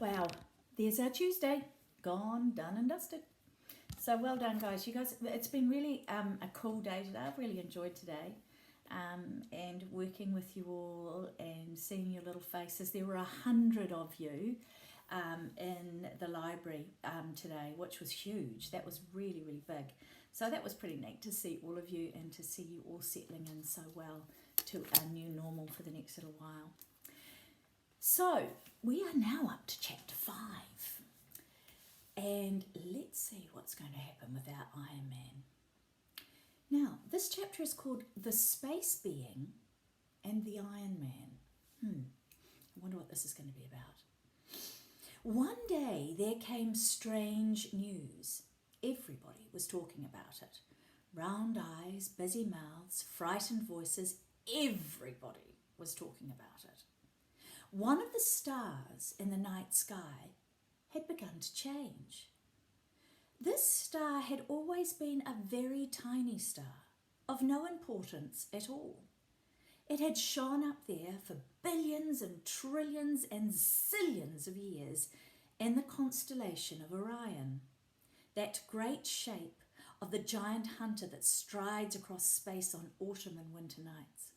Wow, there's our Tuesday. Gone, done and dusted. So well done, guys. You guys, it's been really a cool day today. I've really enjoyed today. And working with you all and seeing your little faces. There were 100 of you in the library today, which was huge. That was really, really big. So that was pretty neat to see all of you and to see you all settling in so well to our new normal for the next little while. So we are now up to chapter 5. And let's see what's going to happen with our Iron Man. Now, this chapter is called The Space Being and the Iron Man. I wonder what this is going to be about. One day there came strange news. Everybody was talking about it. Round eyes, busy mouths, frightened voices, everybody was talking about it. One of the stars in the night sky had begun to change. This star had always been a very tiny star, of no importance at all. It had shone up there for billions and trillions and zillions of years in the constellation of Orion, that great shape of the giant hunter that strides across space on autumn and winter nights.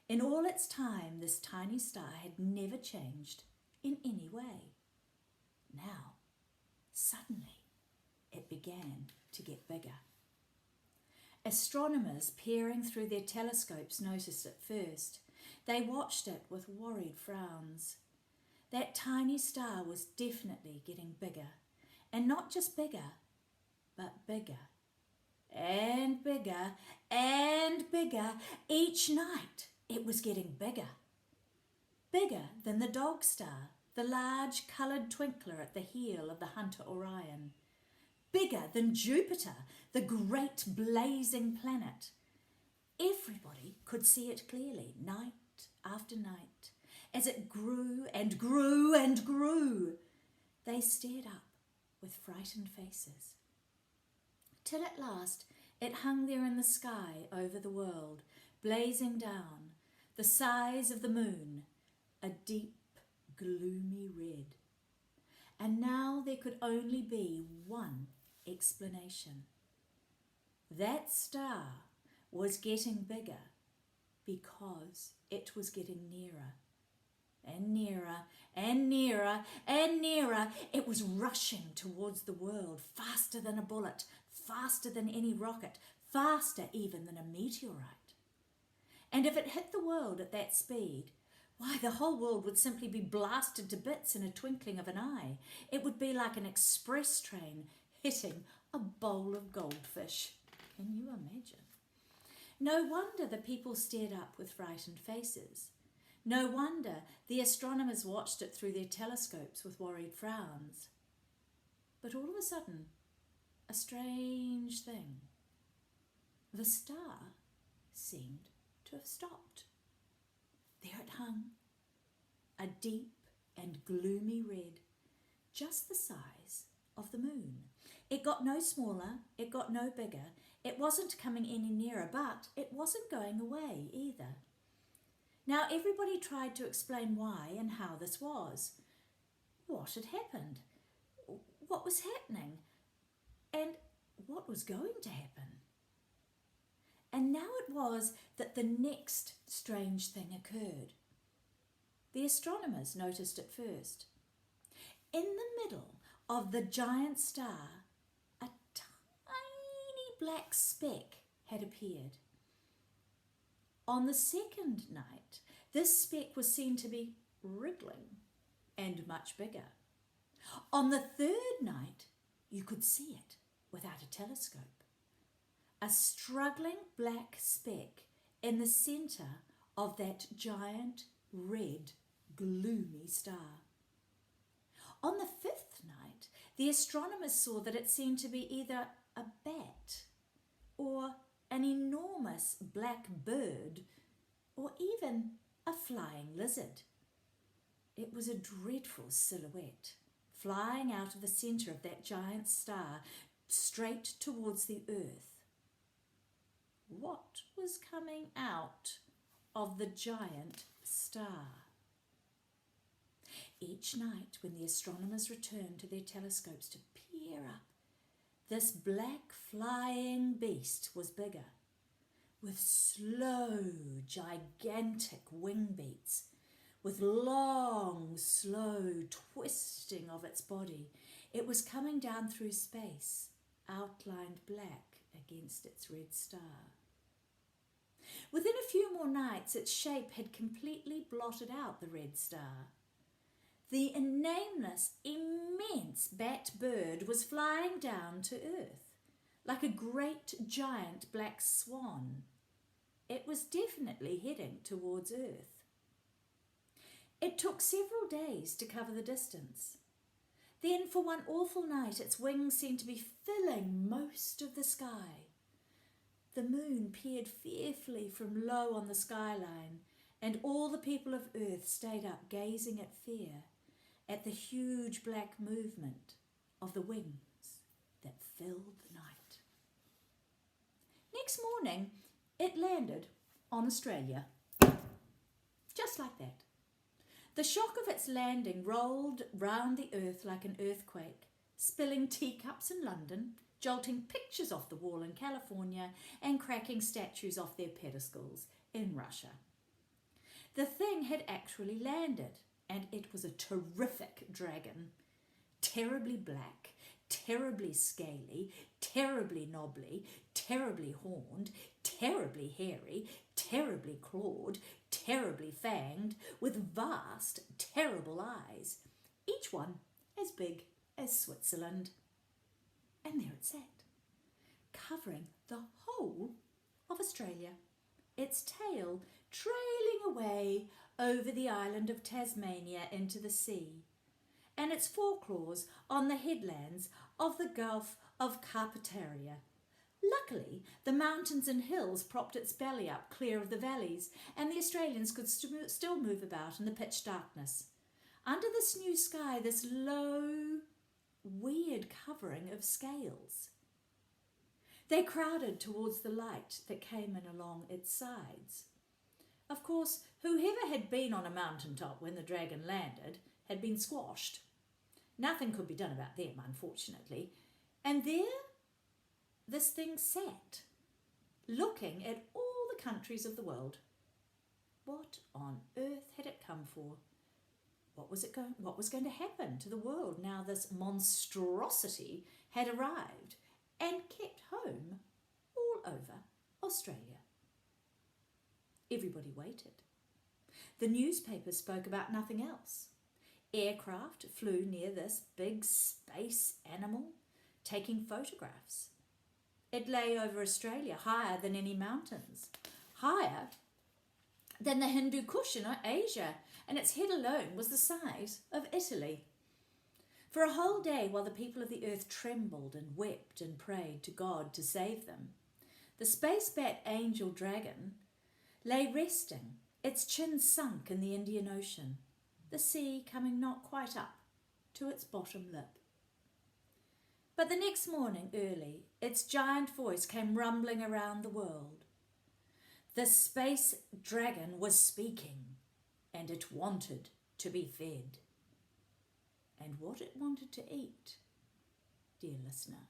In all its time, this tiny star had never changed in any way. Now, suddenly, it began to get bigger. Astronomers peering through their telescopes noticed it first. They watched it with worried frowns. That tiny star was definitely getting bigger. And not just bigger, but bigger. And bigger and bigger. Each night it was getting bigger. Bigger than the dog star, the large coloured twinkler at the heel of the hunter Orion. Bigger than Jupiter, the great blazing planet. Everybody could see it clearly, night after night, as it grew and grew and grew. They stared up with frightened faces. Till at last it hung there in the sky over the world, blazing down, the size of the moon, a deep, gloomy red. And now there could only be one explanation. That star was getting bigger because it was getting nearer and nearer and nearer and nearer. It was rushing towards the world faster than a bullet, faster than any rocket, faster even than a meteorite. And if it hit the world at that speed, why, the whole world would simply be blasted to bits in a twinkling of an eye. It would be like an express train hitting a bowl of goldfish. Can you imagine? No wonder the people stared up with frightened faces. No wonder the astronomers watched it through their telescopes with worried frowns. But all of a sudden, a strange thing. The star seemed to have stopped. There it hung, a deep and gloomy red, just the size of the moon. It got no smaller, it got no bigger, it wasn't coming any nearer, but it wasn't going away either. Now everybody tried to explain why and how this was. What had happened? What was happening? And what was going to happen? And now it was that the next strange thing occurred. The astronomers noticed it first. In the middle of the giant star, a tiny black speck had appeared. On the second night, this speck was seen to be wriggling and much bigger. On the third night, you could see it without a telescope. A struggling black speck in the centre of that giant, red, gloomy star. On the fifth night, the astronomers saw that it seemed to be either a bat or an enormous black bird or even a flying lizard. It was a dreadful silhouette, flying out of the centre of that giant star straight towards the earth. What was coming out of the giant star? Each night, when the astronomers returned to their telescopes to peer up, this black flying beast was bigger, with slow, gigantic wing beats, with long, slow twisting of its body. It was coming down through space, outlined black against its red star. Within a few more nights, its shape had completely blotted out the red star. The nameless, immense bat bird was flying down to Earth, like a great giant black swan. It was definitely heading towards Earth. It took several days to cover the distance. Then, for one awful night, its wings seemed to be filling most of the sky. The moon peered fearfully from low on the skyline, and all the people of Earth stayed up gazing at fear at the huge black movement of the wings that filled the night. Next morning, it landed on Australia. Just like that. The shock of its landing rolled round the earth like an earthquake, spilling teacups in London, jolting pictures off the wall in California, and cracking statues off their pedestals in Russia. The thing had actually landed, and it was a terrific dragon. Terribly black, terribly scaly, terribly knobbly, terribly horned, terribly hairy, terribly clawed, terribly fanged, with vast, terrible eyes, each one as big as Switzerland. And there it sat, covering the whole of Australia, its tail trailing away over the island of Tasmania into the sea, and its foreclaws on the headlands of the Gulf of Carpentaria. Luckily, the mountains and hills propped its belly up clear of the valleys, and the Australians could still move about in the pitch darkness. Under this new sky, this low, weird covering of scales. They crowded towards the light that came in along its sides. Of course, whoever had been on a mountaintop when the dragon landed had been squashed. Nothing could be done about them, unfortunately. And there this thing sat, looking at all the countries of the world. What on earth had it come for? What was going to happen to the world now this monstrosity had arrived and kept home all over Australia? Everybody waited. The newspapers spoke about nothing else. Aircraft flew near this big space animal, taking photographs. It lay over Australia, higher than any mountains, higher than the Hindu Kush in Asia, and its head alone was the size of Italy. For a whole day, while the people of the earth trembled and wept and prayed to God to save them, the space bat angel dragon lay resting, its chin sunk in the Indian Ocean, the sea coming not quite up to its bottom lip. But the next morning early, its giant voice came rumbling around the world. The space dragon was speaking, and it wanted to be fed. And what it wanted to eat, dear listener,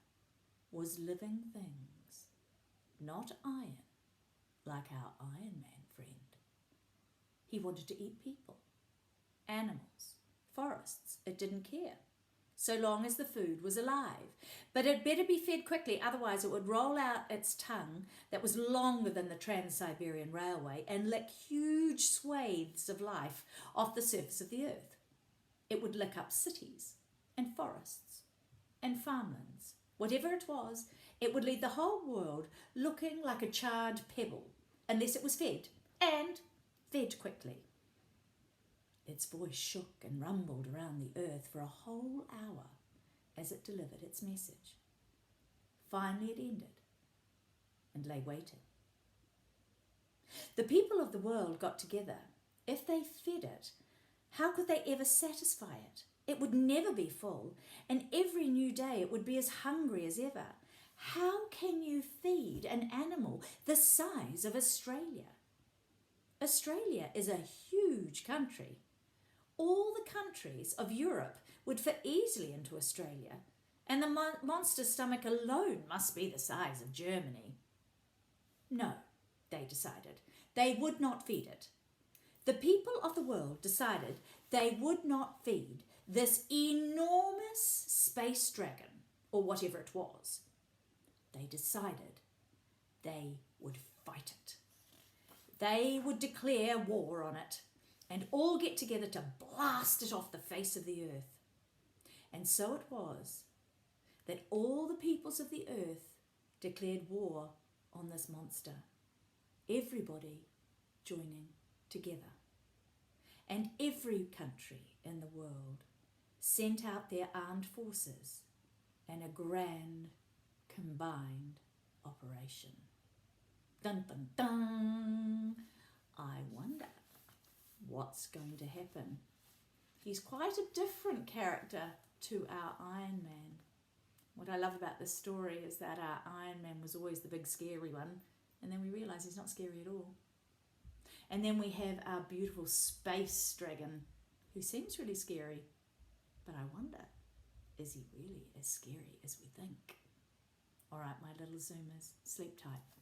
was living things, not iron, like our Iron Man friend. He wanted to eat people, animals, forests. It didn't care, so long as the food was alive. But it better be fed quickly, otherwise it would roll out its tongue that was longer than the Trans-Siberian Railway and lick huge swathes of life off the surface of the earth. It would lick up cities and forests and farmlands. Whatever it was, it would leave the whole world looking like a charred pebble, unless it was fed, and fed quickly. Its voice shook and rumbled around the earth for a whole hour as it delivered its message. Finally it ended and lay waiting. The people of the world got together. If they fed it, how could they ever satisfy it? It would never be full, and every new day it would be as hungry as ever. How can you feed an animal the size of Australia? Australia is a huge country. All the countries of Europe would fit easily into Australia, and the monster's stomach alone must be the size of Germany. No, they decided, they would not feed it. The people of the world decided they would not feed this enormous space dragon, or whatever it was. They decided they would fight it. They would declare war on it and all get together to blast it off the face of the earth. And so it was that all the peoples of the earth declared war on this monster, everybody joining together. And every country in the world sent out their armed forces in a grand combined operation. Dun dun dun! I wonder what's going to happen. He's quite a different character to our Iron Man. What I love about this story is that our Iron Man was always the big scary one, and then we realise he's not scary at all. And then we have our beautiful space dragon, who seems really scary, but I wonder, is he really as scary as we think? All right, my little Zoomers, sleep tight.